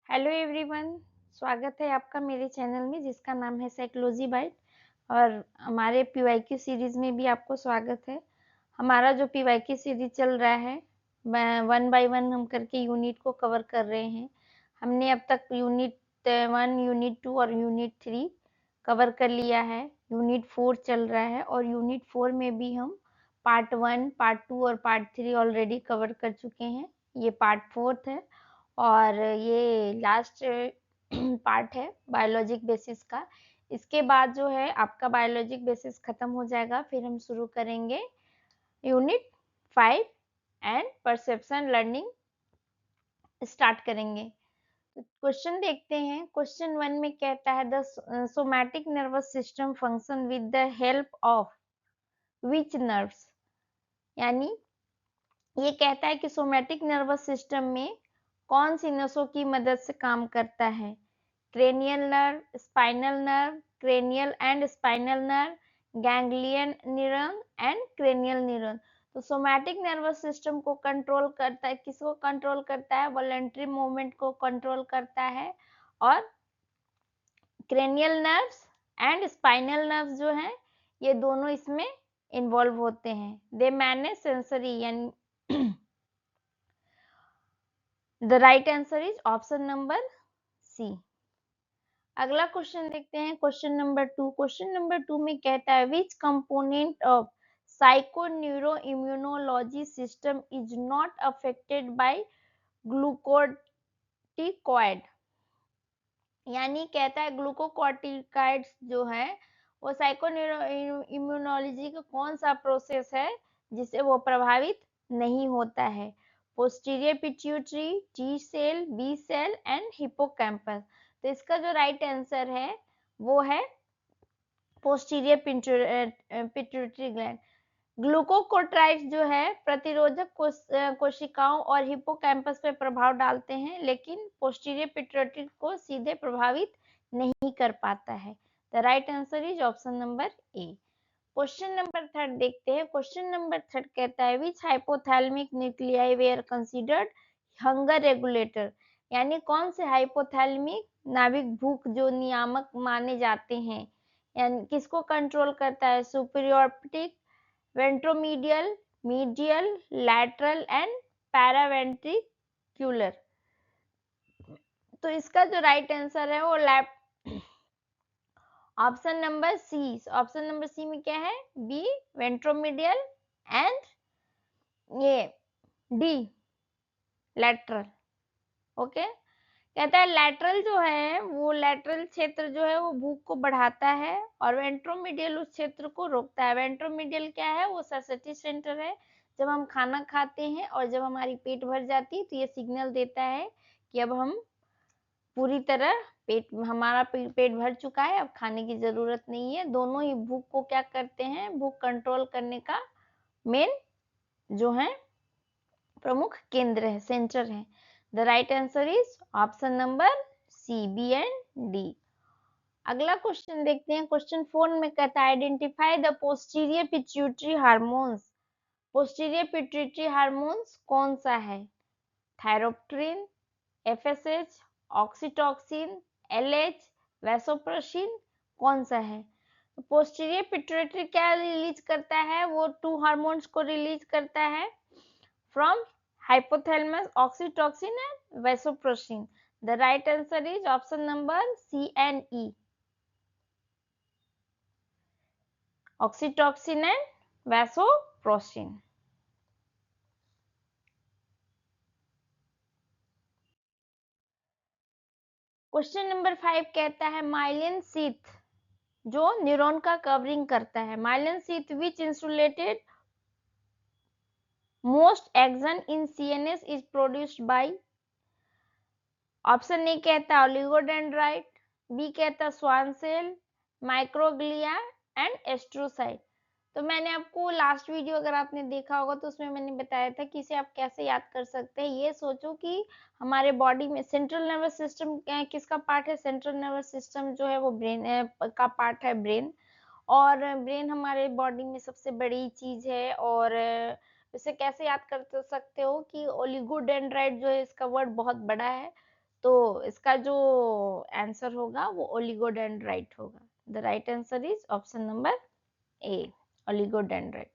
Hello everyone, स्वागत है आपका मेरे चैनल में जिसका नाम है साइकोलॉजी बाइट। और हमारे पीवाईक्यू सीरीज में भी आपको स्वागत है। हमारा जो पीवाईक्यू सीरीज चल रहा है, वन बाय वन हम करके यूनिट को कवर कर रहे हैं। हमने अब तक यूनिट 1, यूनिट 2 और यूनिट 3 कवर कर लिया है। यूनिट 4 चल रहा है और यूनिट 4 में भी हम पार्ट 1, पार्ट 2 और पार्ट 3 ऑलरेडी कवर कर चुके हैं। ये पार्ट 4 है और ये लास्ट पार्ट है बायोलॉजिक बेसिस का। इसके बाद जो है आपका बायोलॉजिक बेसिस खत्म हो जाएगा, फिर हम शुरू करेंगे unit 5 and perception learning start करेंगे। तो क्वेश्चन देखते हैं। क्वेश्चन 1 में कहता है the somatic nervous system function with the help of which nerves. यानी ये कहता है कि सोमैटिक नर्वस सिस्टम में कौन सी नसों की मदद से काम करता है। Cranial nerve, spinal nerve, cranial and spinal nerve, ganglion neuron and cranial neuron. तो सोमैटिक नर्वस सिस्टम को कंट्रोल करता है, किसको कंट्रोल करता है? वॉलंटरी मूवमेंट को कंट्रोल करता है। और cranial nerves and spinal nerves जो हैं ये दोनों इसमें इन्वॉल्व होते हैं। दे मैनेज सेंसरी यानी the right answer is option number C. अगला क्वेश्चन देखते हैं। Question number 2। क्वेश्चन नंबर 2 में कहता है which component of psychoneuroimmunology system is not affected by glucocorticoid. यानी कहता है ग्लूकोकॉर्टिकॉइड्स जो है वो साइकोन्यूरोइम्यूनोलॉजी का कौन सा प्रोसेस है जिससे वो प्रभावित नहीं होता है। Posterior pituitary, T cell, B cell and hippocampus. तो इसका जो राइट आंसर है वो है पोस्टीरियर पिट्यूटरी ग्लैंड। ग्लूकोकोट्राइड्स जो है प्रतिरोधक कोशिकाओं और हिप्पोकैम्पस पे प्रभाव डालते हैं, लेकिन पोस्टीरियर पिट्यूटरी को सीधे प्रभावित नहीं कर पाता है। The right answer is option number A. Question number 3 देखते हैं। क्वेश्चन नंबर 3 कहता है which hypothalamic nuclei were considered hunger regulator. यानी कौन से हाइपोथैलेमिक नाभिक भूख जो नियामक माने जाते हैं। यानी किसको कंट्रोल करता है? Supraoptic, ventromedial, medial, lateral and paraventricular. तो इसका जो राइट आंसर है वो option number C. Option number C में क्या है? बी वेंट्रोमीडियल एंड ये डी लैटरल। ओके, कहता है लैटरल जो है वो लैटरल क्षेत्र जो है वो भूख को बढ़ाता है और वेंट्रोमीडियल उस क्षेत्र को रोकता है। वेंट्रोमीडियल क्या है? वो सैटिस्फैक्टरी सेंटर है। जब हम खाना खाते हैं और जब हमारी पेट भर जाती है तो ये सिग्नल देता है कि अब हम पूरी तरह हमारा पेट भर चुका है, अब खाने की जरूरत नहीं है। दोनों ही भूख को क्या करते हैं? भूख कंट्रोल करने का मेन जो है प्रमुख केंद्र है, सेंटर है। The right answer is option number C, B and D. अगला क्वेश्चन देखते हैं। क्वेश्चन 4 में कहता है identify the posterior pituitary hormones. Posterior pituitary hormones कौन सा है? Thyrotropin, FSH, oxytocin, LH, vasopressin, कौन सा है? पोस्टीरियर पिट्यूटरी क्या रिलीज करता है? वो 2 हार्मोन्स को रिलीज करता है from hypothalamus, oxytocin and vasopressin. The right answer is option number C and E. Oxytocin and vasopressin. Question number 5 कहता है माइलिन शीथ जो न्यूरॉन का कवरिंग करता है। Myelin sheath which insulated most axon in CNS is produced by. Option A कहता है oligodendrite, B कहता Schwann cell, microglia and astrocyte. तो मैंने आपको लास्ट वीडियो अगर आपने देखा होगा तो उसमें मैंने बताया था कि इसे आप कैसे याद कर सकते हैं। ये सोचो कि हमारे बॉडी में सेंट्रल नर्वस सिस्टम किसका पार्ट है? सेंट्रल नर्वस सिस्टम जो है वो ब्रेन का पार्ट है, ब्रेन। और ब्रेन हमारे बॉडी में सबसे बड़ी चीज है। और इसे कैसे याद कर सकते हो कि ओलिगोडेंड्राइट जो है इसका वर्ड बहुत बड़ा है, तो इसका जो आंसर होगा वो ओलिगोडेंड्राइट होगा। The right answer is option number A, oligodendrite.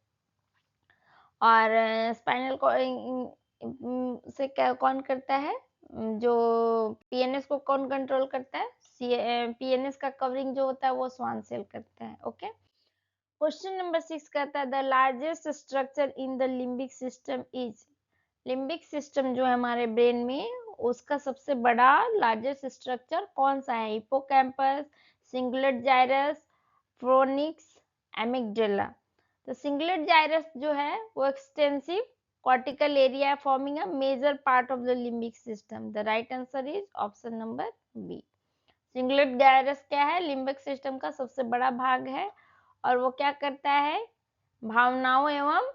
और स्पाइनल से क्या कौन करता है, जो पीएनएस को कौन कंट्रोल करता है, पीएनएस का कवरिंग जो होता है वो स्वान सेल करता है। ओके, क्वेश्चन नंबर 6 कहता है the largest structure in the limbic system is. Limbic system जो है हमारे ब्रेन में, उसका सबसे बड़ा लार्जेस्ट स्ट्रक्चर कौन सा है? Hippocampus, cingulate gyrus, fornix, amygdala. तो सिंगुलेट जाइरस जो है वो extensive cortical area forming a major part of the limbic system. The right answer is option number B. Cingulate gyrus क्या है? लिम्बिक सिस्टम का सबसे बड़ा भाग है और वो क्या करता है? भावनाओं एवं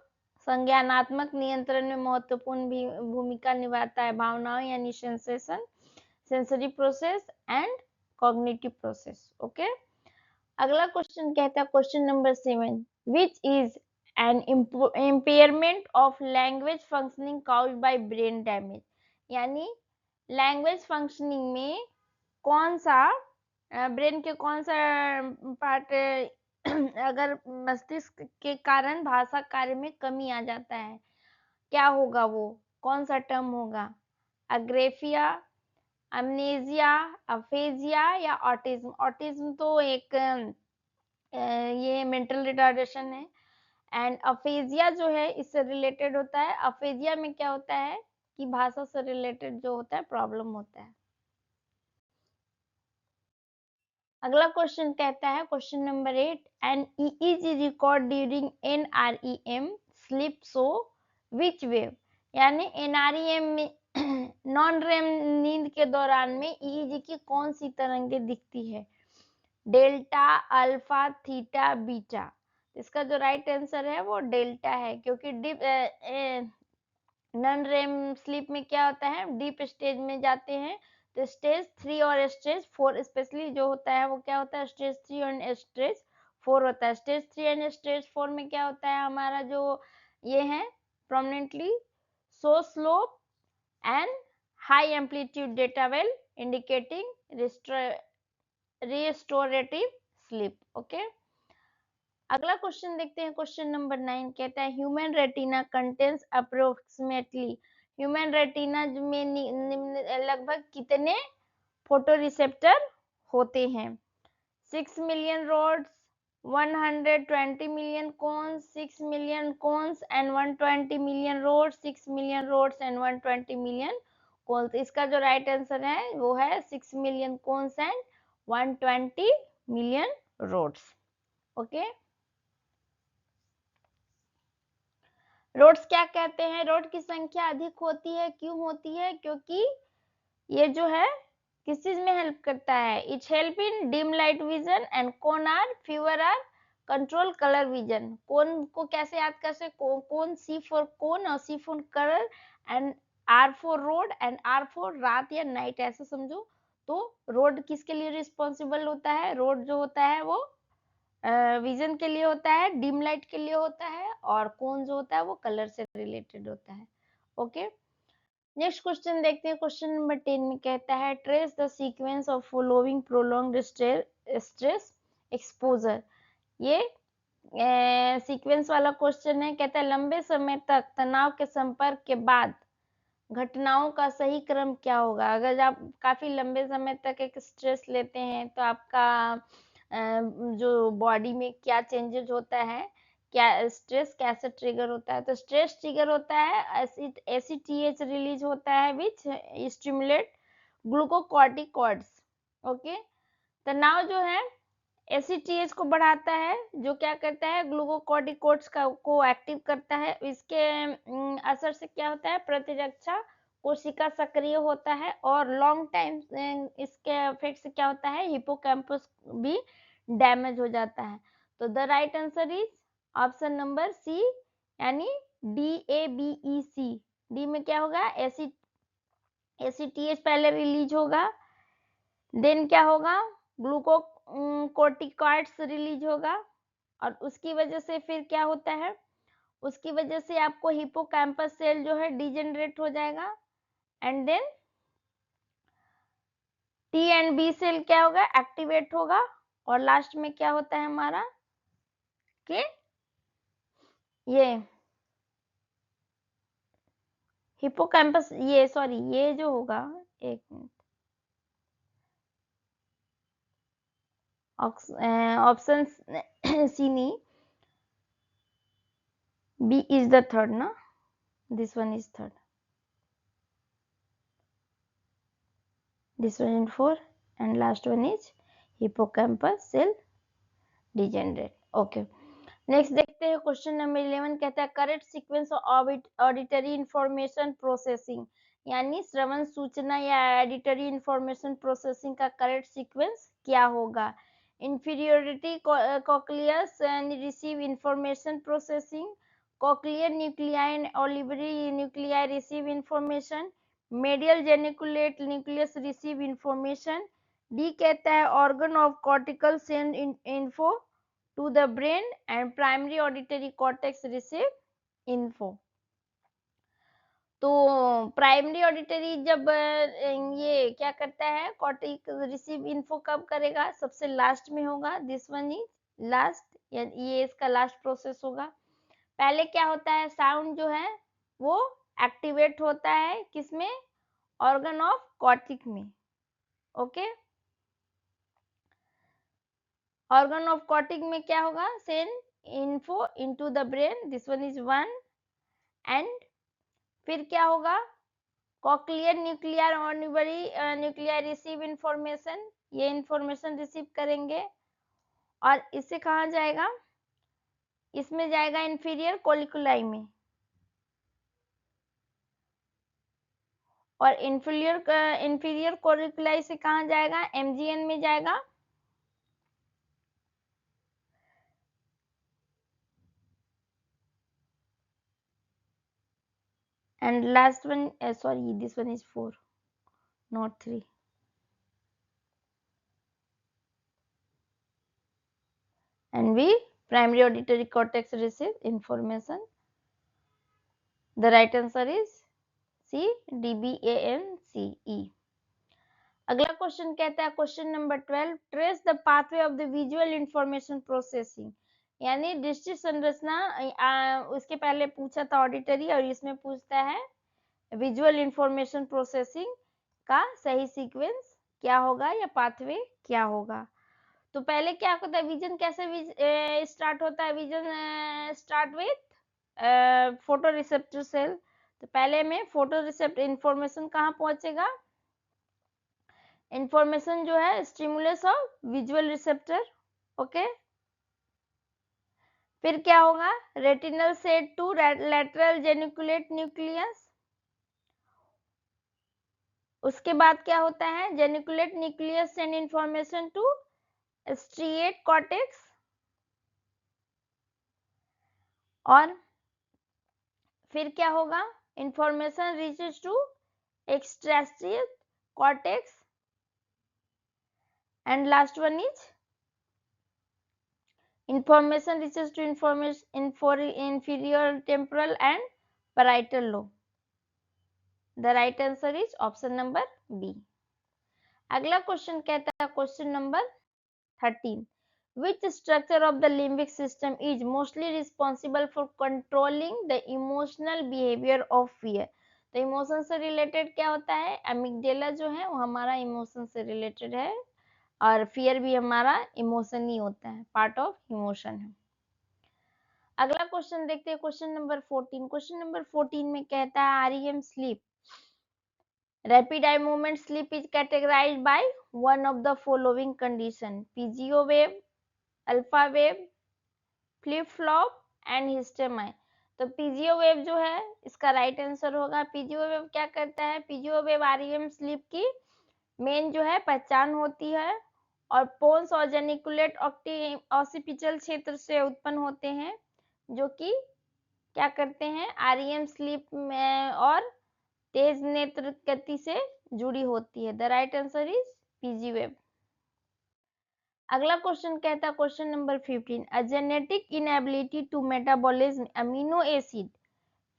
संज्ञानात्मक नियंत्रण में महत्वपूर्ण भूमिका निभाता है। भावनाओं यानी sensation, sensory process and cognitive process. Okay, अगला क्वेश्चन कहता है question number 7, which is an impairment of language functioning caused bye brain damage. यानी लैंग्वेज फंक्शनिंग में कौन सा ब्रेन के कौन सा पार्ट अगर मस्तिष्क के कारण भाषा कार्य में कमी आ जाता है, क्या होगा वो? कौन सा टर्म होगा? अग्रेफिया, अमनेजिया, अफेजिया या ऑटिज्म। ऑटिज्म तो एक ये मेंटल रिटार्डेशन है, एंड अफेजिया जो है इससे रिलेटेड होता है। अफेजिया में क्या होता है कि भाषा से रिलेटेड जो होता है प्रॉब्लम होता है। अगला क्वेश्चन कहता है question number 8, an EEG record during NREM sleep so which wave. यानी एनआरईएम में नॉन रेम नींद के दौरान में ईईजी की कौन सी तरंगें दिखती है? Delta, alpha, theta, beta. इसका जो राइट आंसर है वो डेल्टा है, क्योंकि डीप नॉन रेम स्लीप में क्या होता है, डीप स्टेज में जाते हैं। तो स्टेज 3 और स्टेज 4 स्पेशली जो होता है वो क्या होता है, स्टेज 3 और स्टेज 4 होता है। स्टेज 3 एंड स्टेज 4 में क्या होता है, हमारा जो ये है prominently so slope and high amplitude data well indicating restorative sleep. Okay, अगला क्वेश्चन देखते हैं क्वेश्चन नंबर 9 कहता है human retina contains approximately. Human retina में लगभग कितने फोटो रिसेप्टर होते हैं? 6 million rods, 120 million cones, 6 million cones and 120 million rods, 6 million rods and 120 million cones. इसका जो राइट आंसर है वो है 6 million cones and 120 million rods. Okay, rods क्या कहते हैं? रोड की संख्या अधिक होती है, क्यों होती है? क्योंकि ये जो है किस चीज में हेल्प करता है? It help in dim light vision and cone are fewer are control colour vision. Cone को कैसे याद कर सकते? कोन सी फॉर कोन और C for colour and R for rod and R for रात या नाइट, ऐसे समझो। तो रोड किसके लिए रिस्पॉन्सिबल होता है? रोड जो होता है वो विजन के लिए होता है, डिम लाइट के लिए होता है, और कोन जो होता है वो कलर से रिलेटेड होता है। ओके, नेक्स्ट क्वेश्चन देखते हैं क्वेश्चन नंबर 10 में कहता है trace the sequence of following prolonged stress exposure. ये सीक्वेंस वाला क्वेश्चन है। कहता है लंबे समय तक तनाव के संपर्क के बाद घटनाओं का सही क्रम क्या होगा? अगर आप काफी लंबे समय तक एक स्ट्रेस लेते हैं तो आपका जो बॉडी में क्या चेंजेस होता है, क्या स्ट्रेस कैसे ट्रिगर होता है? तो स्ट्रेस ट्रिगर होता है एसीटीएच रिलीज होता है विच स्टिमुलेट ग्लूकोकॉर्टिकॉइड्स। ओके, तनाव जो है एसीटीएच को बढ़ाता है, जो क्या करता है ग्लूकोकॉर्टिकॉइड्स को एक्टिव करता है। इसके असर से क्या होता है, प्रतिरक्षा कोशिका सक्रिय होता है और लॉन्ग टाइम इसके इफेक्ट से क्या होता है, हिपोकैम्पस भी डैमेज हो जाता है। तो the right answer is option number C, यानी DABEC। डी में क्या होगा, एसीटीएच पहले रिलीज होगा, देन क्या होगा, ग्लूकोकॉर्टिकॉइड्स रिलीज होगा, और उसकी वजह से फिर क्या होता है, उसकी वजह से आपको हिपोकैम्पस सेल जो है डिजेनरेट हो जाएगा, and then and B cell क्या होगा, एक्टिवेट होगा, और लास्ट में क्या होता है हमारा कि ये हिपोकैम्पस, ये सॉरी ये जो होगा, एक मिनट, ऑप्शन सी नहीं, बी इज द थर्ड ना, this one is third, this one is 4 and last one is hippocampus cell degenerate. Okay, next देखते हैं क्वेश्चन नंबर 11 कहता है correct sequence of auditory information processing, यानी श्रवण सूचना या ऑडिटरी इंफॉर्मेशन प्रोसेसिंग का करेक्ट सीक्वेंस क्या होगा। Inferiority colliculus receive information processing, cochlear nuclei and olivary nuclei receive information, medial geniculate nucleus receive information, D कहता है organ of cortical send info to the brain and primary auditory cortex receive info। तो primary auditory जब ये क्या करता है, कॉर्टिक receive info कब करेगा, सबसे लास्ट में होगा, दिस वन इज लास्ट, ये इसका लास्ट प्रोसेस होगा। पहले क्या होता है, साउंड जो है वो एक्टिवेट होता है किसमें, ऑर्गन ऑफ कॉर्टिक में। ओके, ऑर्गन ऑफ कॉर्टिक में क्या होगा, send info into the brain, this one is 1, and फिर क्या होगा, cochlear nuclear olivary nuclear receive information, ये इंफॉर्मेशन रिसीव करेंगे और इससे कहा जाएगा, इसमें जाएगा इंफीरियर कोलिकुलाई में, और इंफीरियर कोलिकुलाई से कहा जाएगा, एमजीएन में जाएगा, and last one sorry this one is 4 not 3, and we primary auditory cortex receive information, the right answer is C, DBANCE। अगला क्वेश्चन कहता है question number 12, trace the pathway of the visual information processing, यानी दृष्टि संरचना, उसके पहले पूछा था ऑडिटरी और इसमें पूछता है विजुअल इंफॉर्मेशन प्रोसेसिंग का सही सीक्वेंस क्या होगा या पाथवे क्या होगा। तो पहले क्या होता है, विजन कैसे स्टार्ट होता है, vision start with photo receptor cell. तो पहले में फोटो रिसेप्टर इंफॉर्मेशन कहाँ पहुंचेगा, इंफॉर्मेशन जो है stimulus of visual receptor. Okay, फिर क्या होगा, retinal set to lateral geniculate nucleus, उसके बाद क्या होता है, geniculate nucleus send information to striate cortex, और फिर क्या होगा, information reaches to extrastriate cortex, and last one is information reaches to inferior temporal and parietal lobe, the right answer is option number B। अगला question कहता है question number 13, which structure of the limbic system is mostly responsible for controlling the emotional behavior of fear। तो emotion से related क्या होता है, एमिगडेला जो है वो हमारा इमोशन से रिलेटेड है, और फियर भी हमारा इमोशन ही होता है, पार्ट ऑफ इमोशन है। अगला क्वेश्चन देखते हैं क्वेश्चन नंबर 14। क्वेश्चन नंबर 14 में कहता है REM sleep, rapid eye movement sleep is categorized by one of the following condition, PGO wave, alpha wave, flip flop and histamine. तो पीजीओ वेव जो है इसका राइट आंसर होगा। पीजीओ वेव क्या करता है, पीजीओ वेव आरईएम स्लीप की मेन जो है पहचान होती है, और पोन्स और जेनिकुलेट ऑक्सीपिटल क्षेत्र से उत्पन्न होते हैं, जो कि क्या करते हैं, आरईएम स्लीप में और तेज नेत्र गति से जुड़ी होती है। The right answer is PG wave. अगला क्वेश्चन कहता है क्वेश्चन नंबर 15, a genetic inability to metabolism amino acid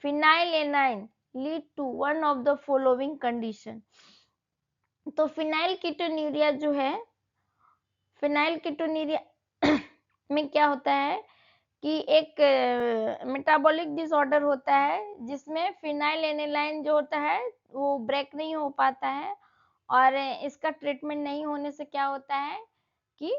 phenylalanine lead to one of the following condition. तो फिनाइल कीटोन्यूरिया जो है, फिनाइल कीटोन्यूरिया में क्या होता है कि एक मेटाबॉलिक डिसऑर्डर होता है जिसमें फिनाइल एनिलाइन जो होता है वो ब्रेक नहीं हो पाता है, और इसका ट्रीटमेंट नहीं होने से क्या होता है कि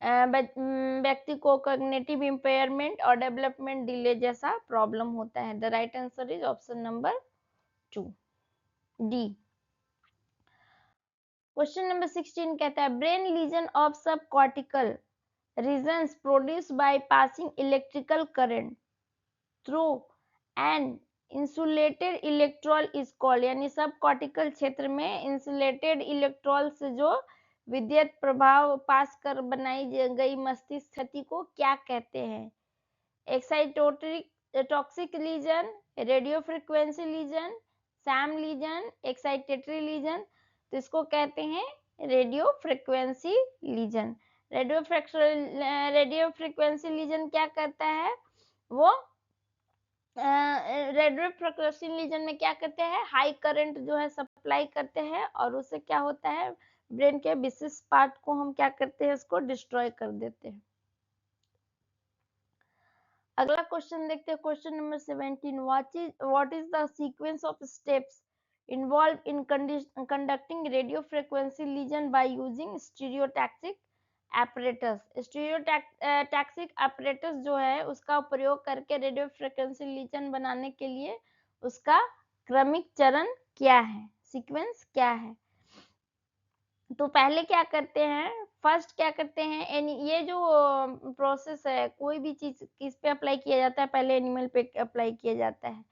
व्यक्ति को कॉग्निटिव इम्पेयरमेंट और डेवलपमेंट डिले जैसा प्रॉब्लम होता है। The right answer is option number 2 D. Question number 16 कहता है brain lesion of subcortical regions produce by passing electrical current through an insulated electrode is called, यानी सब cortical क्षेत्र में इंसुलेटेड इलेक्ट्रोल से जो विद्युत प्रभाव पास कर बनाई गई मस्तिष्क क्षति को क्या कहते हैं? Excitotoxic lesion, radio frequency lesion, sham lesion, excitatory lesion. तो इसको कहते हैं radio frequency lesion. Radio frequency lesion क्या करता है? वो रेडियो फ्रिक्वेंसी लीजन में क्या करते हैं, हाई करंट जो है सप्लाई करते हैं, और उससे क्या होता है ब्रेन के विशिष्ट पार्ट को हम क्या करते हैं, उसको डिस्ट्रॉय कर देते हैं। अगला क्वेश्चन देखते हैं, question number 17। What is the sequence of steps involve in conducting radio frequency lesion by using stereotactic apparatus? Stereotactic apparatus जो है उसका प्रयोग करके रेडियो फ्रिक्वेंसी लीजन बनाने के लिए उसका क्रमिक चरण क्या है, सीक्वेंस क्या है? तो पहले क्या करते हैं, फर्स्ट क्या करते हैं, ये जो प्रोसेस है कोई भी चीज किस पे अप्लाई किया जाता है, पहले एनिमल पे अप्लाई किया जाता है।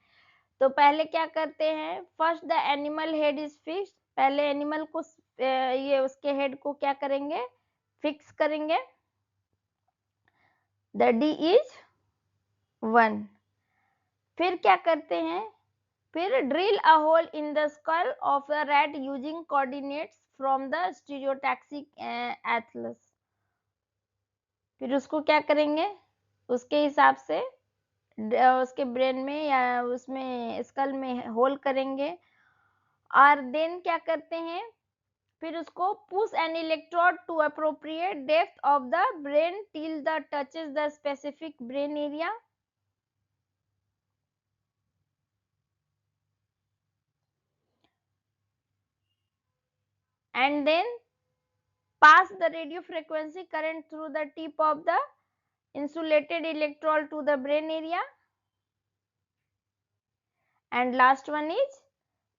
तो पहले क्या करते हैं, first the animal head is fixed, पहले एनिमल को ये उसके हेड को क्या करेंगे, फिक्स करेंगे। The D is 1। फिर क्या करते हैं, फिर drill a hole in the skull of the rat using coordinates from the stereotactic atlas. फिर उसको क्या करेंगे, उसके हिसाब से उसके ब्रेन में या उसमें स्कल में होल करेंगे, और देन क्या करते हैं, फिर उसको push an electrode to appropriate depth of the brain till the touches the specific brain area. And then pass the radio frequency current through the tip of the insulated electrode to the brain area. And last one is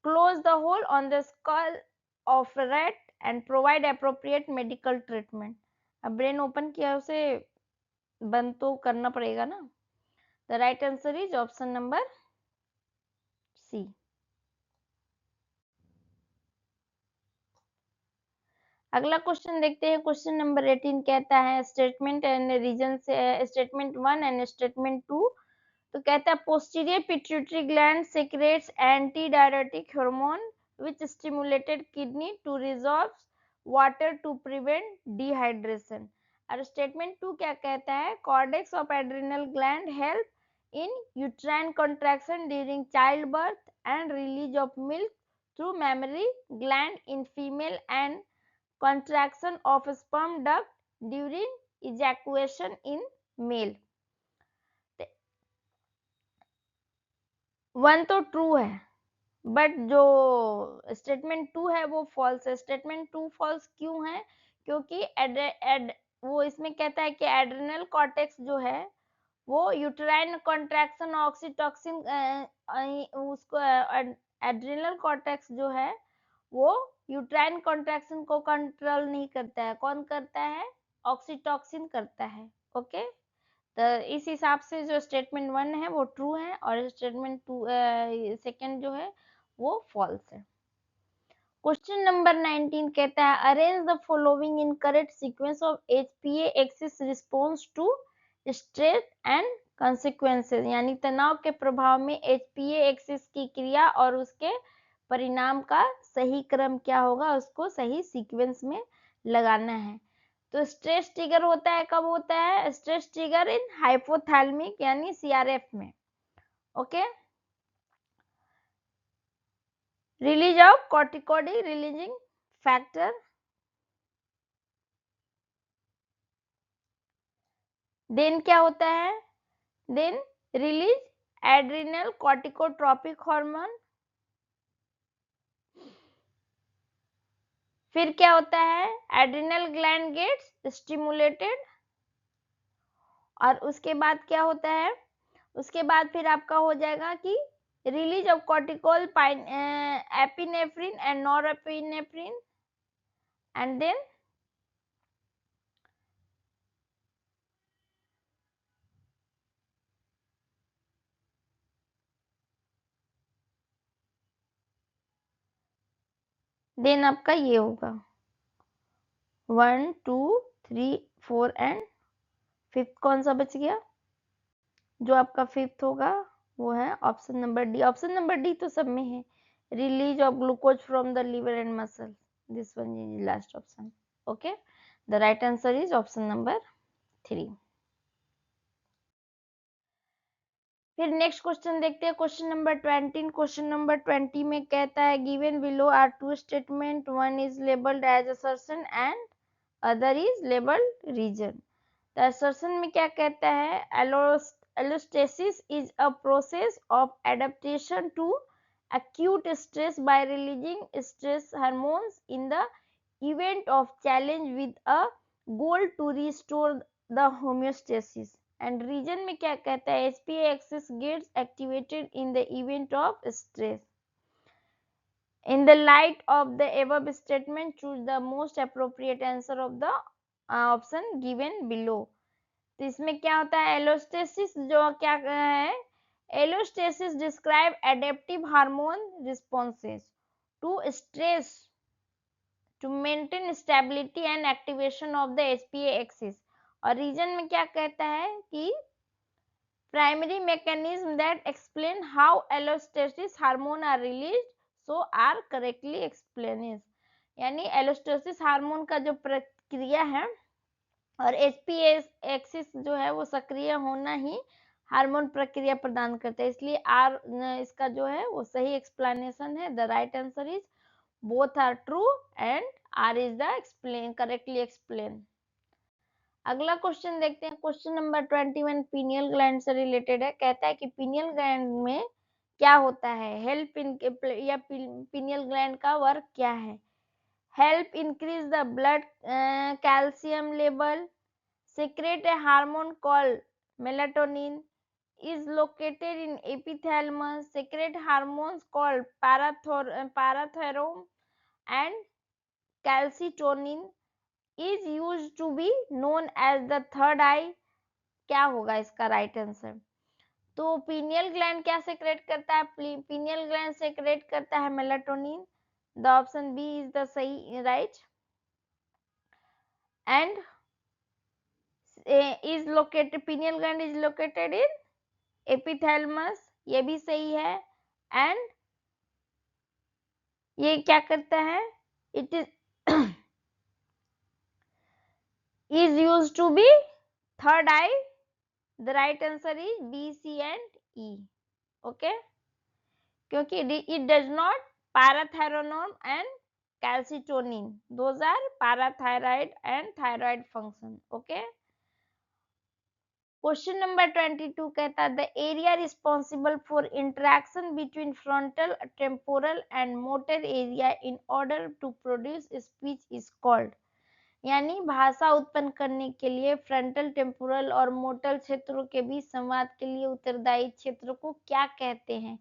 close the hole on the skull of a rat and provide appropriate medical treatment. अब brain open किया, उसे बंद तो करना पड़ेगा ना। The right answer is option number C. अगला question देखते हैं, क्वेश्चन नंबर 18 कहता है स्टेटमेंट एंड रीजन से, स्टेटमेंट 1 एंड स्टेटमेंट 2। तो कहता है posterior pituitary gland secretes antidiuretic hormone which stimulated kidney to resolve water to prevent dehydration. और स्टेटमेंट 2 क्या कहता है, cortex of adrenal gland help in uterine contraction during child birth and release of milk through mammary gland in female and contraction of sperm duct during ejaculation in male। 1 तो true है, but जो statement 2 है वो false है। Statement 2 false क्यों है, क्योंकि वो इसमें कहता है कि एड्रिनल कॉर्टेक्स जो है वो यूटेराइन कॉन्ट्रैक्शन ऑक्सीटॉक्सिन, उसको एड्रिनल कॉर्टेक्स जो है वो यूट्राइन कॉन्ट्रैक्शन को कंट्रोल नहीं करता है, कौन करता है, ऑक्सीटॉक्सिन करता है। ओके, तो इस हिसाब से जो स्टेटमेंट 1 है वो ट्रू है और स्टेटमेंट 2 सेकंड जो है वो फॉल्स है। क्वेश्चन नंबर 19 कहता है arrange the following in correct sequence of HPA axis response to stress and consequences, यानी तनाव के प्रभाव में एचपीए एक्सिस की क्रिया और उसके परिणाम का सही क्रम क्या होगा, उसको सही सीक्वेंस में लगाना है। तो स्ट्रेस ट्रिगर होता है, कब होता है, स्ट्रेस ट्रिगर इन हाइपोथैलेमिक यानी सीआरएफ में। Okay, release of corticoid releasing factor. Then क्या होता है? Then release adrenal corticotropic hormone. फिर क्या होता है? Adrenal gland gets stimulated. और उसके बाद क्या होता है? उसके बाद फिर आपका हो जाएगा कि release of cortisol, epinephrine and norepinephrine, and then आपका ये होगा 1 2 3 4 एंड फिफ्थ कौन सा बच गया? जो आपका फिफ्थ होगा वो है option number D. Option number D तो सब में है. Release of glucose from the liver and muscle. This one is last option. Okay, the right answer is option number 3. फिर नेक्स्ट क्वेश्चन देखते हैं, क्वेश्चन नंबर 20. क्वेश्चन नंबर 20 में कहता है given below are two statement, one is labelled as assertion and other is labelled reason. तो assertion में क्या कहता है? Allostasis is a process of adaptation to acute stress by releasing stress hormones in the event of challenge with a goal to restore the homeostasis. And reason में क्या कहता है? HPA axis gets activated in the event of stress. In the light of the above statement, choose the most appropriate answer of the option given below. तो इसमें क्या होता है? एलोस्टेसिस जो क्या है? Allostasis describe adaptive hormone responses to stress to maintain stability and activation of the HPA axis. और reason में क्या कहता है कि primary mechanism that explain how allostasis hormone are released so are correctly explained. यानी एलोस्टेसिस हार्मोन का जो प्रक्रिया है और HPA एक्सिस जो है वो सक्रिय होना ही हार्मोन प्रक्रिया प्रदान करता है, इसलिए आर इसका जो है वो सही एक्सप्लेनेशन है. The right answer is both R true and R is the explain correctly explain. अगला क्वेश्चन देखते हैं, क्वेश्चन नंबर 21 पीनियल ग्लैंड से रिलेटेड है. कहता है कि पीनियल ग्लैंड में क्या होता है? हेल्प इन या पीनियल ग्लैंड का वर्क क्या है? Help increase the blood calcium level, secrete a hormone called melatonin, is located in epithalamus, secrete hormones called parathyroid and calcitonin, is used to be known as the third eye. क्या होगा इसका right answer? तो pineal gland क्या secrete करता है? Pineal gland secrete करता है melatonin. The option B is the सही right. And is located, pineal gland is located in epithalamus, ये भी सही है. एंड ये क्या करता है? It is use to be third eye. The right answer is B C and E. Okay, क्योंकि it does not parathyroid and calcitonin, those are parathyroid and thyroid function. Okay, question number 22 कहता है the area responsible for interaction between frontal temporal and motor area in order to produce speech is called. यानी भाषा उत्पन्न करने के लिए frontal temporal और motor क्षेत्रों के बीच संवाद के लिए उत्तरदायी क्षेत्र को क्या कहते हैं?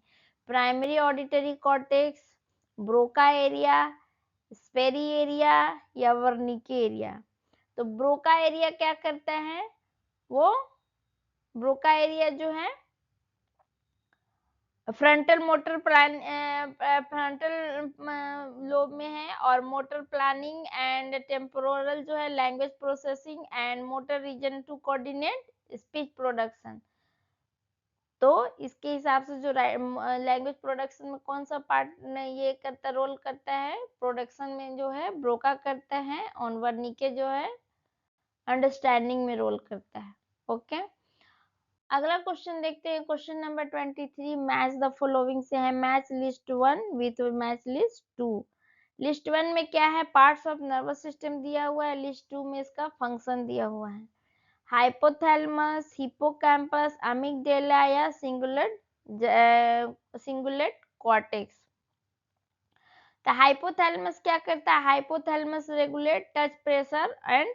Primary auditory cortex, Broca area, Sperry area या वर्निके एरिया. तो ब्रोका एरिया क्या करता है? वो ब्रोका एरिया जो है frontal motor plan frontal lobe में है, और मोटर प्लानिंग एंड टेम्पोरल जो है language processing and motor region to coordinate speech production. तो इसके हिसाब से जो लैंग्वेज प्रोडक्शन में कौन सा पार्ट ये करता रोल करता है? प्रोडक्शन में जो है ब्रोका करता है, और वर्निके जो है अंडरस्टैंडिंग में रोल करता है. ओके, अगला क्वेश्चन देखते हैं, question number 23 match the following से है. Match list 1 with match list 2. List 1 में क्या है, पार्ट्स ऑफ नर्वस सिस्टम दिया हुआ है, लिस्ट 2 में इसका फंक्शन दिया हुआ है। हाइपोथैलेमस, हिप्पोकैम्पस, अमिगडाला या सिंगुलेट कॉर्टेक्स। तो हाइपोथैलेमस क्या करता है, hypothalamus regulate touch pressure and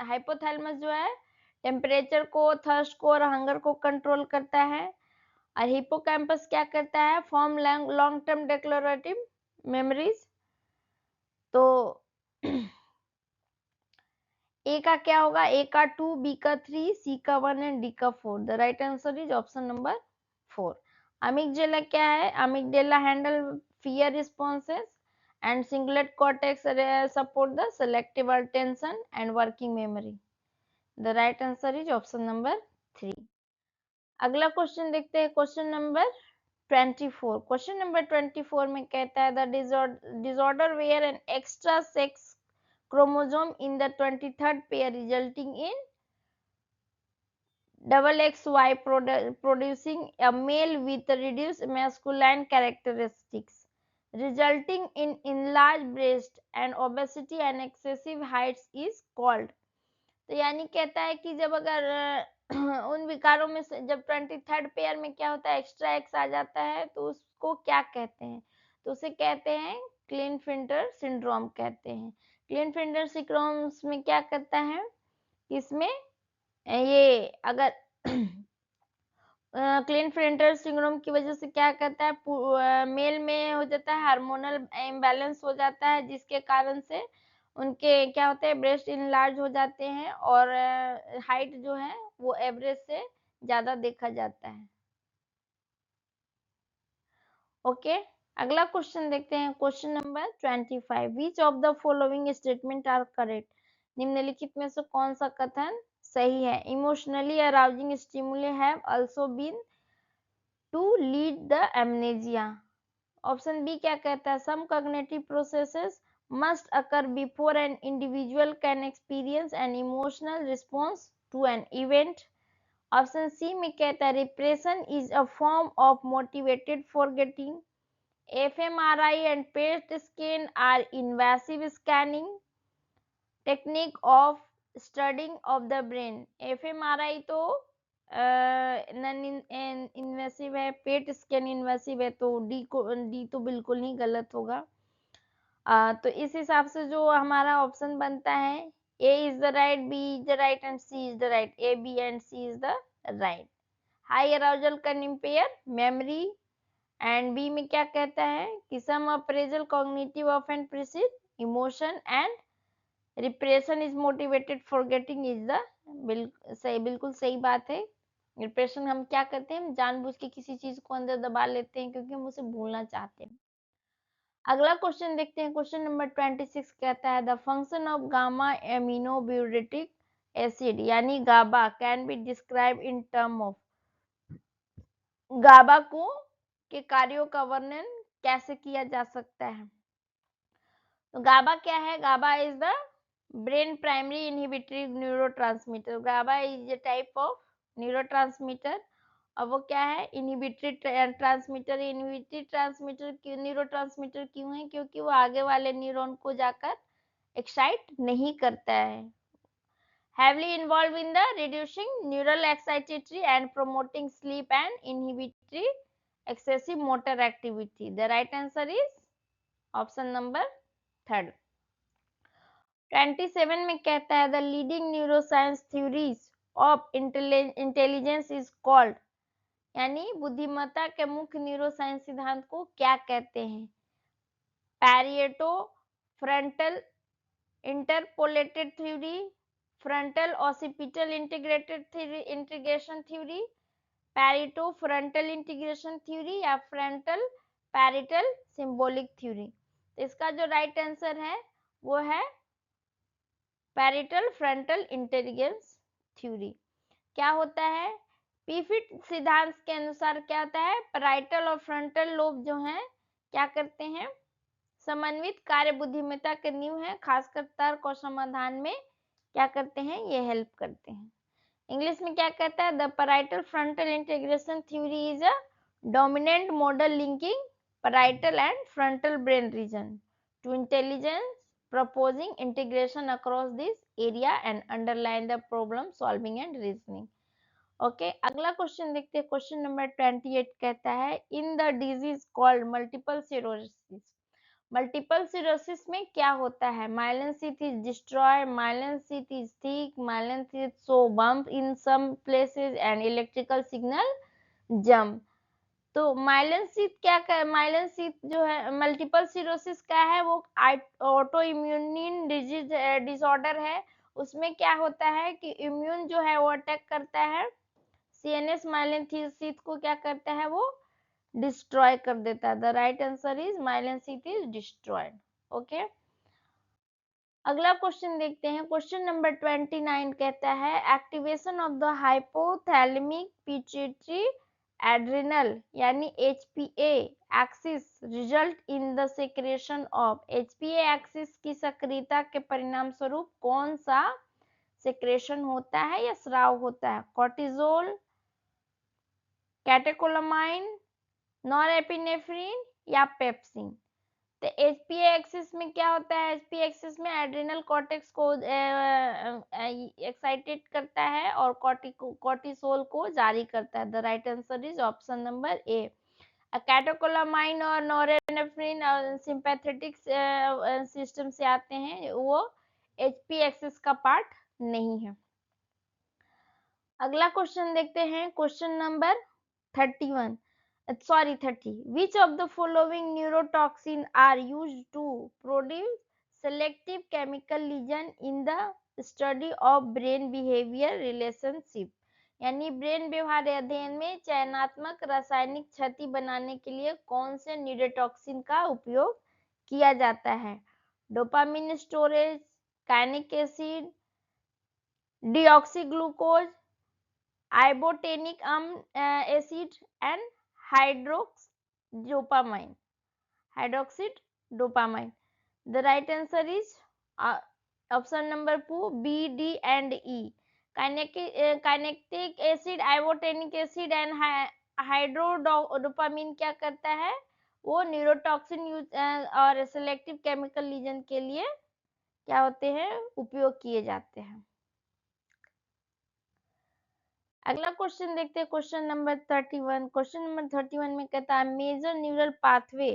hypothalamus जो है टेम्परेचर को, थर्स्ट को और हंगर को कंट्रोल करता है। और हिप्पोकैम्पस क्या करता है, form long term declarative memories. तो ए का क्या होगा, ए का 2, बी का 3, सी का 1 एंड डी का 4। The right answer is option number 4। Amygdala क्या है, amygdala handle fear responses and cingulate cortex support the selective attention and working memory. The right answer is option number 3। अगला क्वेश्चन देखते हैं, question number 24। Question number 24 में कहता है the disorder where an extra sex chromosome in the 23rd pair resulting in XXY producing a male with reduced masculine characteristics resulting in enlarged breast and obesity and excessive heights is called। तो यानी कहता है कि जब अगर उन विकारों में से जब 23rd पेयर में क्या होता है, एक्स्ट्रा एक्स आ जाता है, तो उसको क्या कहते हैं, तो उसे कहते हैं क्लिनफिल्टर सिंड्रोम कहते हैं। क्लिनफिल्टर सिंड्रोम में क्या करता है, इसमें ये अगर क्लिनफिल्टर सिंड्रोम की वजह से क्या करता है, मेल में हो जाता है हार्मोनल इम्बैलेंस हो जाता है, जिसके कारण से उनके क्या होते हैं, ब्रेस्ट इनलार्ज हो जाते हैं और हाइट जो है वो एवरेज से ज्यादा देखा जाता है। ओके, अगला क्वेश्चन देखते हैं, question number 25। Which of the following statement are correct. निम्नलिखित में से कौन सा कथन सही है। Emotionally arousing stimuli have also been to lead the amnesia. Option B क्या कहता है, some cognitive processes must occur before an individual can experience an emotional response to an event। Option C में कहता है repression is a form of motivated forgetting। fMRI and PET scan are invasive scanning technique of studying of the brain। fMRI तो non invasive है, PET scan invasive है, तो D तो बिल्कुल नहीं, गलत होगा। तो इस हिसाब से जो हमारा ऑप्शन बनता है, A is the right, B is the right and C is the right. A B and C is the right. High arousal can impair memory and B में क्या कहता है कि some appraisal cognitive of and precede emotion and repression is motivated forgetting is the बिल्कुल सही बात है। Repression हम क्या करते हैं, हम जानबूझ के किसी चीज को अंदर दबा लेते हैं क्योंकि हम उसे भूलना चाहते हैं। अगला क्वेश्चन देखते हैं, क्वेश्चन नंबर 26 कहता है the function of gamma aminobutyric acid यानी GABA can be describe in term of. GABA को के कार्यों का वर्णन कैसे किया जा सकता है। तो गाबा क्या है, GABA is the brain primary inhibitory neurotransmitter. GABA is a type of neurotransmitter और वो क्या है, इनहिबिटरी ट्रांसमीटर। इनहिबिटरी ट्रांसमीटर क्यों, न्यूरोट्रांसमीटर क्यों है, क्योंकि वो आगे वाले न्यूरॉन को जाकर एक्साइट नहीं करता है। heavily involved in the reducing neural excitatory and promoting sleep and inhibitory excessive motor activity। The right answer is option number 3rd। 27 में कहता है the leading neuroscience theories of intelligence is called यानी बुद्धिमत्ता के मुख्य न्यूरोसाइंस सिद्धांत को क्या कहते हैं। Parieto frontal interpolated theory, frontal occipital integration theory, parieto frontal integration theory या फ्रंटल पैरिटल सिंबॉलिक थ्योरी। तो इसका जो राइट आंसर है वो है पैरिटल फ्रंटल इंटेलिजेंस थ्योरी। क्या होता है, पीफिट सिद्धांत के अनुसार क्या होता है, पैराइटल और फ्रंटल लोब जो हैं क्या करते हैं, समन्वित कार्य बुद्धिमत्ता के नींव है, खासकर तर्क और समाधान में क्या करते हैं, ये हेल्प करते हैं। इंग्लिश में क्या कहता है, the parietal frontal integration theory is a dominant model linking parietal and frontal brain region to intelligence proposing integration across this area and underline the problem solving and reasoning. Okay अगला question देखते हैं। Question number 28 कहता है in the disease called multiple sclerosis. Multiple sclerosis में क्या होता है? Myelin sheath is destroy, myelin sheath is thick, myelin sheath show bump in some places and electrical signal jump. तो माइलिन शीथ क्या कर, myelin sheath जो है multiple cirrhosis क्या है? वो ऑटो इम्यून डिजीज डिसऑर्डर है। उसमें क्या होता है कि इम्यून जो है वो अटैक करता है, सीएनएस माइलिन शीथ को क्या करता है? वो डिस्ट्रॉय कर देता है। The right answer is myelin sheath is destroyed. Okay अगला क्वेश्चन देखते हैं। क्वेश्चन नंबर 29 कहता है activation of the hypothalamic pituitary adrenal यानी HPA axis result in the secretion of. HPA axis की सक्रियता के परिणाम स्वरूप कौन सा सेक्रेशन होता है या स्राव होता है? कॉर्टिजोल, कैटेकोलामाइन, नॉरएपिनेफ्रिन या पेप्सिन। तो एचपीए एक्सिस में क्या होता है? एचपीए एक्सिस में एड्रिनल कॉर्टेक्स को एक्साइटेड करता है और कॉर्टिसोल को जारी करता है। The right answer is option number A. Catecholamine और नॉरएपिनेफ्रिन सिंपैथेटिक सिस्टम से आते हैं, वो एचपीए एक्सिस का पार्ट नहीं है। अगला क्वेश्चन देखते हैं। Question number 30. Which of the following neurotoxin are used to produce selective chemical lesion in the study of brain behavior relationship? यानी ब्रेन व्यवहार अध्ययन में चयनात्मक रासायनिक क्षति बनाने के लिए कौन से न्यूरोटॉक्सिन का उपयोग किया जाता है? Dopamine storage, kainic acid, deoxyglucose, ibotenic acid and hydroxydopamine. The right answer is option number 2 B, D and E. Kinetic acid, ibotenic acid and hydrodopamine क्या करता है? वो न्यूरोटॉक्सिन और सेलेक्टिव केमिकल लीजन के लिए क्या होते हैं? उपयोग किए जाते हैं। अगला क्वेश्चन देखते हैं। Question number 31। क्वेश्चन नंबर 31 में कहता है major neural pathway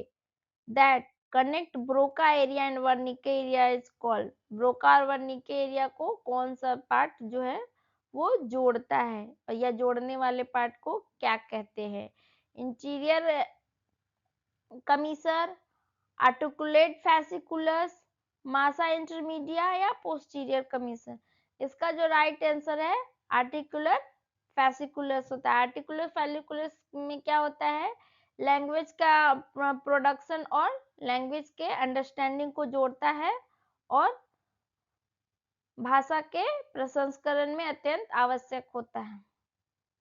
that connect Broca area and Wernicke area is called. Broca और वर्निके एरिया को कौन सा पार्ट जो है वो जोड़ता है या जोड़ने वाले पार्ट को क्या कहते हैं? इंटीरियर कमीसर, आर्टिकुलेट फैसिकुलस, मासा इंटरमीडिया या पोस्टीरियर कमीसर। इसका जो राइट आंसर है आर्टिकुलर फैसिकुलस होता है। आर्टिकुलर फैसिकुलस में क्या होता है? लैंग्वेज का प्रोडक्शन और लैंग्वेज के अंडरस्टैंडिंग को जोड़ता है और भाषा के प्रसंस्करण में अत्यंत आवश्यक होता है,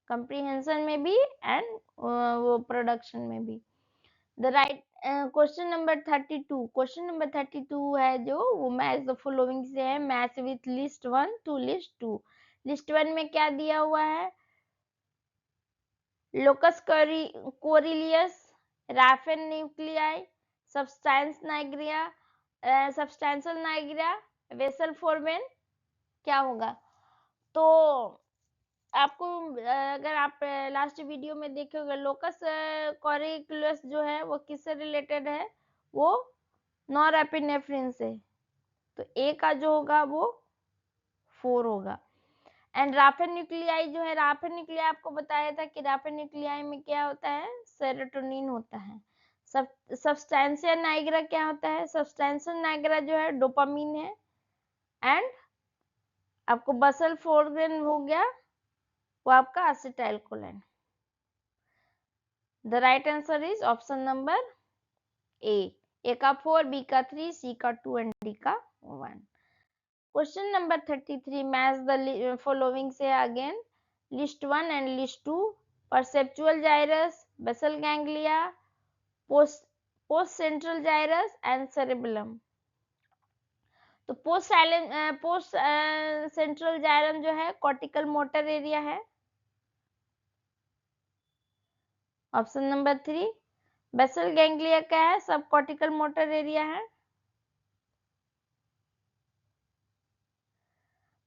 कंप्रीहेंशन में भी एंड वो प्रोडक्शन में भी। The right question number 32। Question number 32 है जो वो मैच द फॉलोइंग से है, match with list 1 to list 2। List 1 में क्या दिया हुआ है? Locus coeruleus, raphe nuclei, substantia nigra, basal forebrain. क्या होगा? तो आपको अगर आप लास्ट वीडियो में देखोगे लोकस कोरिलियस जो है वो किससे रिलेटेड है? वो नॉरएपिनेफ्रिन से। तो ए का जो होगा वो 4 होगा। एंड राफेन न्यूक्लियाई जो है, राफेन न्यूक्लियाई आपको बताया था कि राफेन न्यूक्लियाई में क्या होता है? सेरोटोनिन होता है। सब्सटेंशियल नाइग्रा क्या होता है? सब्सटेंशियल नाइग्रा जो है डोपामिन है। एंड आपको बसल फोर्ग्रेन हो गया वो आपका acetylcholine. The right answer is option number ए का 4, बी का 3, सी का 2 एंड डी का 1। Question number 33 match the following से again list 1 and list 2। Perceptual gyrus, basal ganglia, post central gyrus and cerebellum. तो पोस्ट सेंट्रल जाइरम जो है cortical motor area है, option number 3। Basal ganglia क्या है? सब कॉर्टिकल मोटर एरिया है।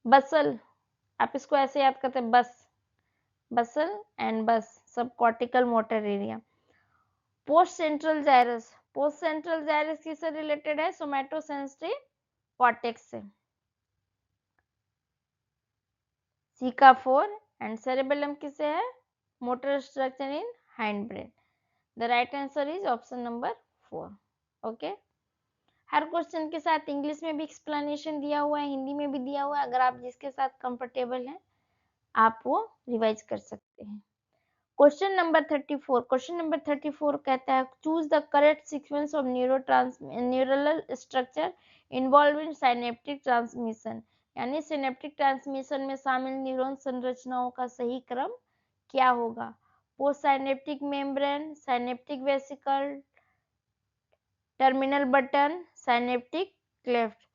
बसल, आप इसको ऐसे याद करते हैं, बसल एंड बस, sub cortical motor area. Post central gyrus, post central gyrus किससे रिलेटेड है? सोमैटोसेंसिटिव कॉर्टेक्स से। सीका 4 एंड सेरेबेलम किससे है? Motor structure in hind brain. The right answer is option number 4। Okay, हर क्वेश्चन के साथ इंग्लिश में भी एक्सप्लेनेशन दिया हुआ है, हिंदी में भी दिया हुआ है। अगर आप जिसके साथ कंफर्टेबल हैं आप वो रिवाइज कर सकते हैं। क्वेश्चन नंबर 34, क्वेश्चन नंबर 34 कहता है choose the correct sequence of neural structure involve in synaptic transmission, यानी सिनेप्टिक ट्रांसमिशन में शामिल न्यूरॉन संरचनाओं का सही क्रम क्या होगा? Post synaptic membrane, synaptic vesicle, terminal button, synaptic cleft.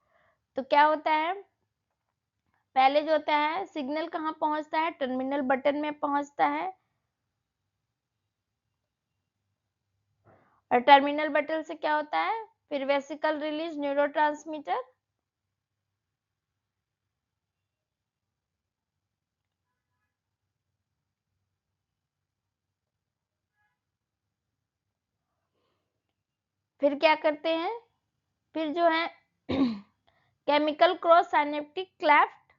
तो क्या होता है, पहले जो होता है सिग्नल कहाँ पहुंचता है? टर्मिनल बटन में पहुंचता है, और टर्मिनल बटन से क्या होता है? फिर वेसिकल रिलीज न्यूरोट्रांसमीटर, फिर क्या करते हैं, फिर जो है chemical cross synaptic cleft,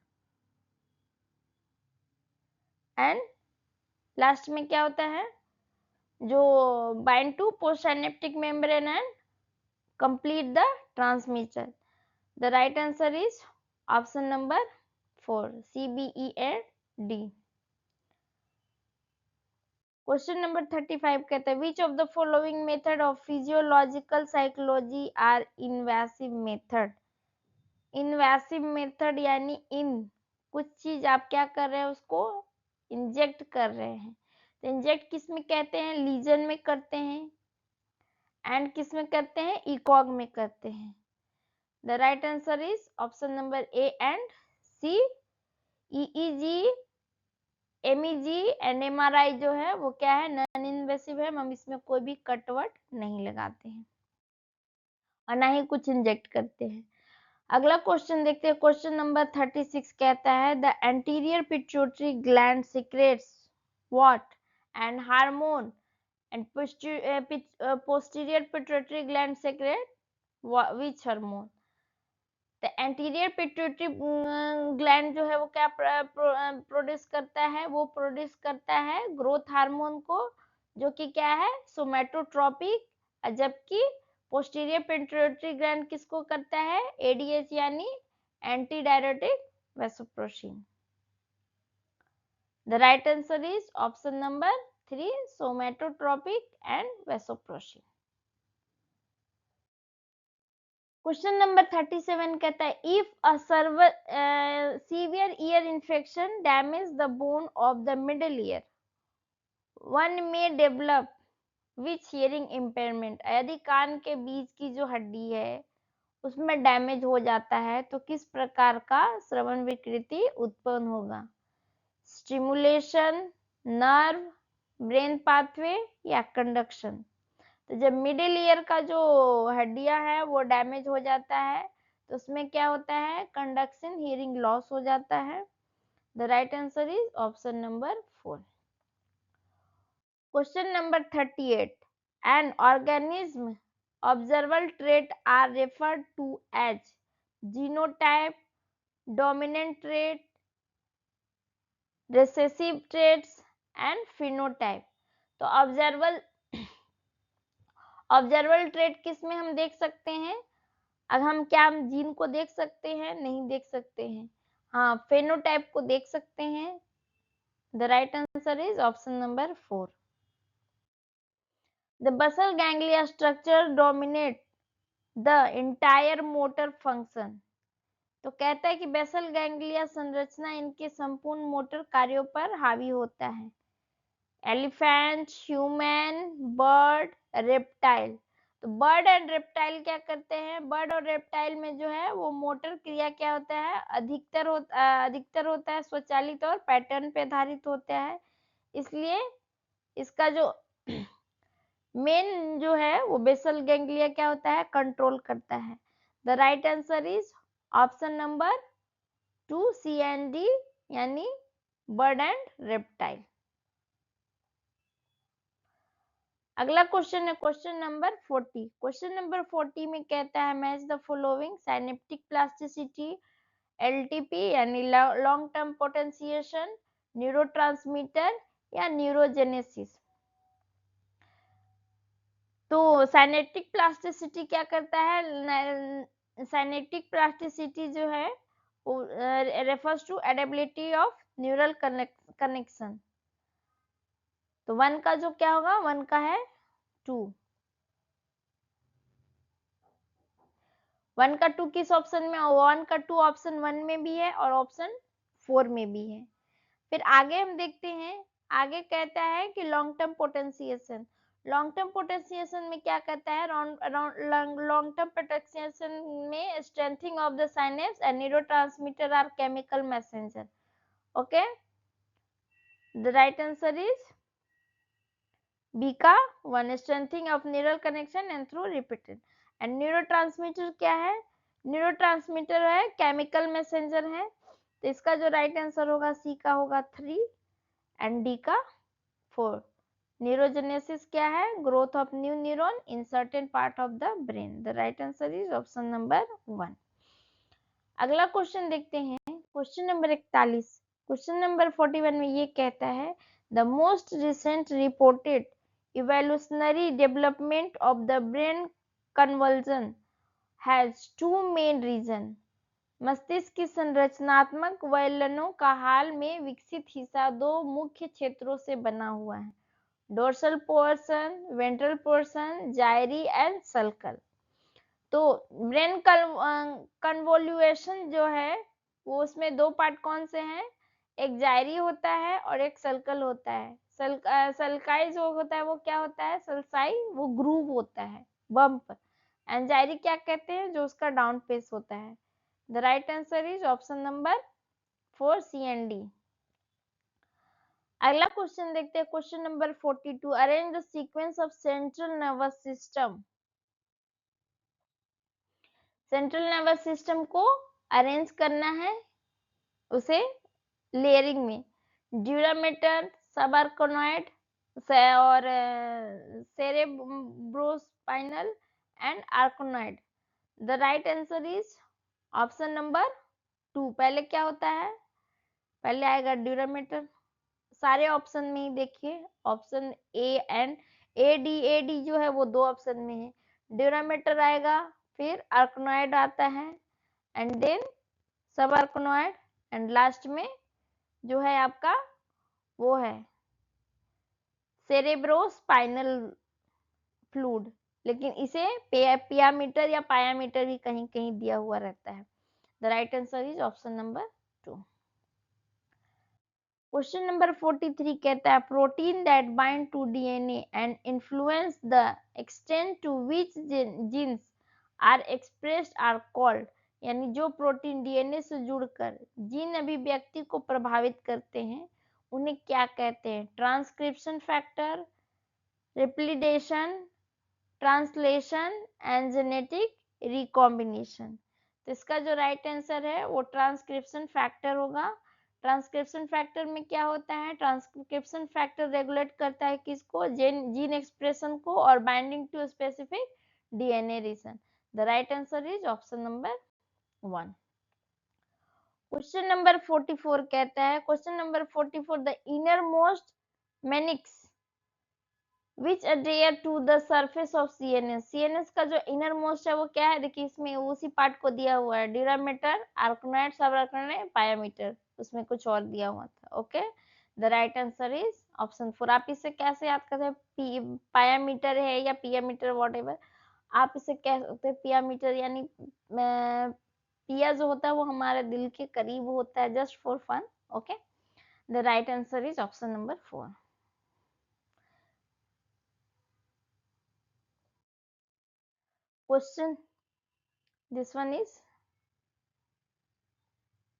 and last में क्या होता है, जो bind to post synaptic membrane and complete the transmitter. The right answer is option number 4, CBE and D। Question number 35 कहता है which of the following method of physiological psychology are invasive method. Invasive method यानी इन, कुछ चीज आप क्या कर रहे हैं, उसको इंजेक्ट कर रहे हैं। तो इंजेक्ट किस में कहते हैं? लीजन में करते हैं, एंड किस में करते हैं? इकॉग में करते हैं। The right answer is option number A and C. EEG, MEG and MRI जो है वो क्या है? नॉन इन्वेसिव है, हम इसमें कोई भी कटवर्ट नहीं लगाते हैं और ना ही कुछ इंजेक्ट करते हैं। अगला क्वेश्चन देखते हैं, क्वेश्चन नंबर 36 कहता है the anterior pituitary gland secrets what and hormone and posterior pituitary gland secret which hormone. तो एंटीरियर पिट्यूटरी ग्लैंड जो है वो क्या प्रोड्यूस करता है? वो प्रोड्यूस करता है ग्रोथ हार्मोन को, जो कि क्या है? सोमैटोट्रोपिक। जबकि पोस्टीरियर पिट्यूटरी ग्लैंड किसको करता है? ADH यानी anti diuretic vasopressin. The right answer is option number 3, somatotropic and vasopressin. Question number 37 कहता है if a severe ear infection damage the bone of the middle ear one may develop which hearing impairment. यदि कान के बीच की जो हड्डी है उसमें डैमेज हो जाता है तो किस प्रकार का श्रवण विकृति उत्पन्न होगा? स्टिमुलेशन, नर्व, ब्रेन पाथवे या कंडक्शन। तो जब मिडिल ईयर का जो हड्डियां है वो डैमेज हो जाता है तो उसमें क्या होता है? कंडक्शन, हियरिंग लॉस हो जाता है। The right answer is option number 4। Question number 38 an organism observable trait are referred to as genotype, dominant trait, recessive traits and phenotype. तो ऑब्जर्वल ट्रेट किस में हम देख सकते हैं? अब हम क्या जीन को देख सकते हैं? नहीं देख सकते हैं। हाँ, फेनोटाइप को देख सकते हैं। The right answer is option number 4। The Bansal ganglia structure dominate the entire motor function. तो कहता है कि बेसल गैंग्लिया संरचना इनके संपूर्ण मोटर कार्यों पर हावी होता है। Elephant, human, bird, reptile. तो बर्ड एंड रेप्टाइल क्या करते हैं? बर्ड और रेप्टाइल में जो है वो मोटर क्रिया क्या होता है? अधिकतर होता है स्वचालित और पैटर्न पे आधारित होता है। इसलिए इसका जो मेन जो है वो बेसल गैंग्लिया क्या होता है, कंट्रोल करता है। The right answer is option number 2 C and D, यानी बर्ड एंड रेप्टाइल। अगला क्वेश्चन है क्वेश्चन नंबर 40। क्वेश्चन नंबर 40 में कहता है match the following, synaptic plasticity, LTP यानी लॉन्ग टर्म पोटेंशिएशन, न्यूरोट्रांसमीटर या न्यूरोजेनेसिस। तो साइनेप्टिक प्लास्टिसिटी क्या करता है, साइनेप्टिक प्लास्टिसिटी जो है refers to adaptability of neural connection. तो 1 का जो क्या होगा, 1 का है 2, 1 का 2 किस ऑप्शन में, 1 का 2 ऑप्शन 1 में भी है और ऑप्शन 4 में भी है। फिर आगे हम देखते हैं, आगे कहता है कि long term potentiation. Long term potentiation में क्या कहता है, लॉन्ग टर्म पोटेंशिएशन में strengthening of the synapse and neurotransmitter or chemical messenger. Okay, the right answer is B का 1, strengthening of neural connection and through repeated. And neurotransmitter क्या है, neurotransmitter है chemical messenger है। तो इसका जो राइट आंसर होगा सी का होगा 3 एंड डी का 4। न्यूरोजेनेसिस क्या है, growth of new neuron in certain part of the brain. The right answer is option number 1। अगला क्वेश्चन देखते हैं क्वेश्चन नंबर 41। क्वेश्चन नंबर 41 में ये कहता है the most recent reported evolutionary development of the brain conversion has 2 main region. मस्तिष्क की संरचनात्मक वैलनों का हाल में विकसित हिस्सा 2 मुख्य क्षेत्रों से बना हुआ है, dorsal portion, ventral portion, gyri and circle. तो ब्रेन कन्वोल्यूशन जो है वो उसमें 2 पार्ट कौन से हैं, एक जायरी होता है और एक सर्कल होता है। सल्काई जो होता है वो क्या होता है, सल्साई वो ग्रूव होता है, बम्प। एंड जायरी क्या कहते हैं, जो उसका डाउन पेस होता है। The right answer is option number 4 C and D. अगला क्वेश्चन देखते हैं question number 42। Arrange the sequence of central nervous system. Central nervous system को अरेंज करना है उसे लेयरिंग में, ड्यूरामेटर, सबआर्कनॉइड और cerebrospinal and arachnoid. The right answer is option number 2। पहले क्या होता है, पहले आएगा ड्यूरामेटर, सारे ऑप्शन में ही देखिए option A and A D जो है वो 2 ऑप्शन में है। ड्यूरामेटर आएगा, फिर आर्कनॉइड आता है एंड देन सब आर्कनॉइड एंड लास्ट में जो है आपका वो है सेरेब्रोस्पाइनल फ्लूइड, लेकिन इसे पियामीटर या पायामीटर भी कहीं कहीं दिया हुआ रहता है। The right answer is option number 2। Question number 43 कहता है protein that bind to DNA and influence the extent to which genes are expressed are called. यानी जो प्रोटीन डीएनए से जुड़कर जीन अभिव्यक्ति को प्रभावित करते हैं उन्हें क्या कहते हैं, transcription factor, replication, translation and genetic recombination. तो इसका जो राइट आंसर है वो ट्रांसक्रिप्शन फैक्टर होगा। ट्रांसक्रिप्शन फैक्टर में क्या होता है, ट्रांसक्रिप्शन फैक्टर रेगुलेट करता है किसको, जीन एक्सप्रेशन को और binding to specific DNA region. The right answer is option number 1। Question number 44 कहता है question number 44 the inner most meninx which adhere to the surface of CNS. CNS का जो inner most है वो क्या है, देखिए इसमें उसी पार्ट को दिया हुआ है, ड्यूरामीटर, आर्कनॉइड, सब आर्कनॉइड, पायामीटर, उसमें कुछ और दिया हुआ था। Okay, the right answer is option 4। आप इसे कैसे याद करते हैं, पायामीटर है या पियामीटर वॉट, आप इसे कह सकते हैं पियामीटर, यानी पिया जो होता है वो हमारे दिल के करीब होता है, just for fun. Okay, the right answer is option number 4। Question this one is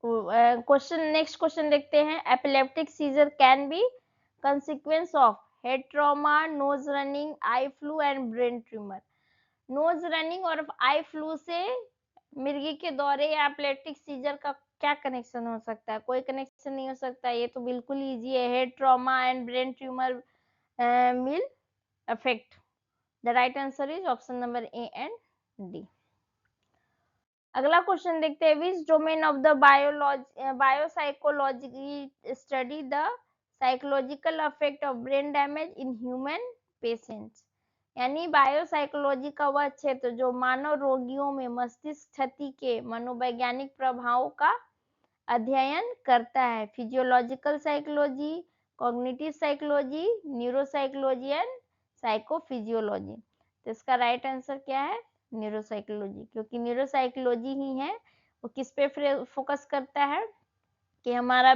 question, next question देखते हैं। Epileptic seizure can be consequence of head trauma, nose running, eye flu and brain tumour. Nose running और eye flu से मिर्गी के दौरे या एप्लेटिक scissor का क्या कनेक्शन हो सकता है? कोई कनेक्शन नहीं हो सकता, ये तो बिल्कुल इजी है। Head trauma and brain tumour will affect. The right answer is option number A and D. अगला क्वेश्चन देखते हैं, which domain of the biopsychology study the psychological affect of brain damage in human patients. यानी biopsychology का वह क्षेत्र जो मानव रोगियों में मस्तिष्क क्षति के मनोवैज्ञानिक प्रभावों का अध्ययन करता है। Physiological psychology, cognitive psychology, neuropsychology and psychophysiology. तो इसका राइट आंसर क्या है? न्यूरोसाइकोलॉजी, क्योंकि न्यूरोसाइकोलॉजी ही है वो किस पे फोकस करता है कि हमारा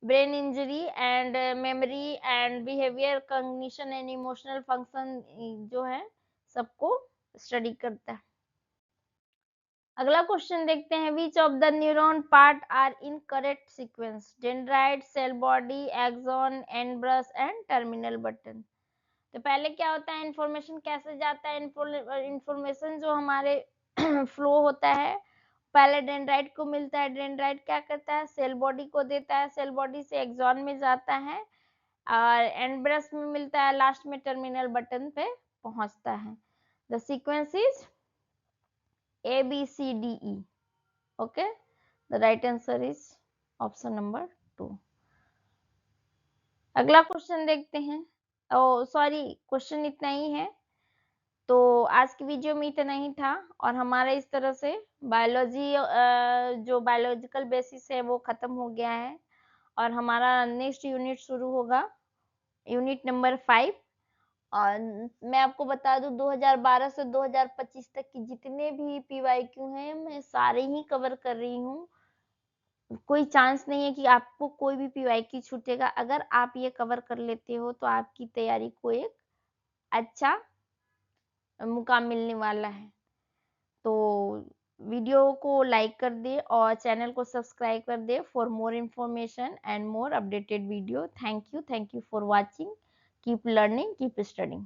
brain injury and memory and behaviour, cognition and emotional function जो है सबको स्टडी करता है। अगला क्वेश्चन देखते हैं, which of the neuron part are in correct sequence? Dendrite, cell body, axon, end brush and terminal button. तो पहले क्या होता है, इंफॉर्मेशन कैसे जाता है? इंफॉर्मेशन जो हमारे फ्लो होता है पहले डेंड्राइट को मिलता है, डेंड्राइट क्या करता है, सेल बॉडी को देता है, सेल बॉडी से एक्सॉन में जाता है और एंडब्रस में मिलता है, लास्ट में टर्मिनल बटन पे पहुंचता है। The sequence is A B C D E. Okay, the right answer is option number 2. अगला क्वेश्चन देखते हैं। सॉरी, क्वेश्चन इतना ही है। तो आज की वीडियो में इतना ही था और हमारा इस तरह से बायोलॉजी जो बायोलॉजिकल बेसिस है वो खत्म हो गया है और हमारा नेक्स्ट यूनिट शुरू होगा, यूनिट नंबर 5। और मैं आपको बता दूं 2012 से 2025 तक की जितने भी PYQ हैं मैं सारे ही कवर कर रही हूँ। कोई चांस नहीं है कि आपको कोई भी PYQ छूटेगा। अगर आप ये कवर कर लेते हो तो आपकी तैयारी को एक अच्छा मुकाम मिलने वाला है। तो वीडियो को लाइक कर दे और चैनल को सब्सक्राइब कर दे for more information and more updated video. Thank you for watching. Keep learning, keep studying.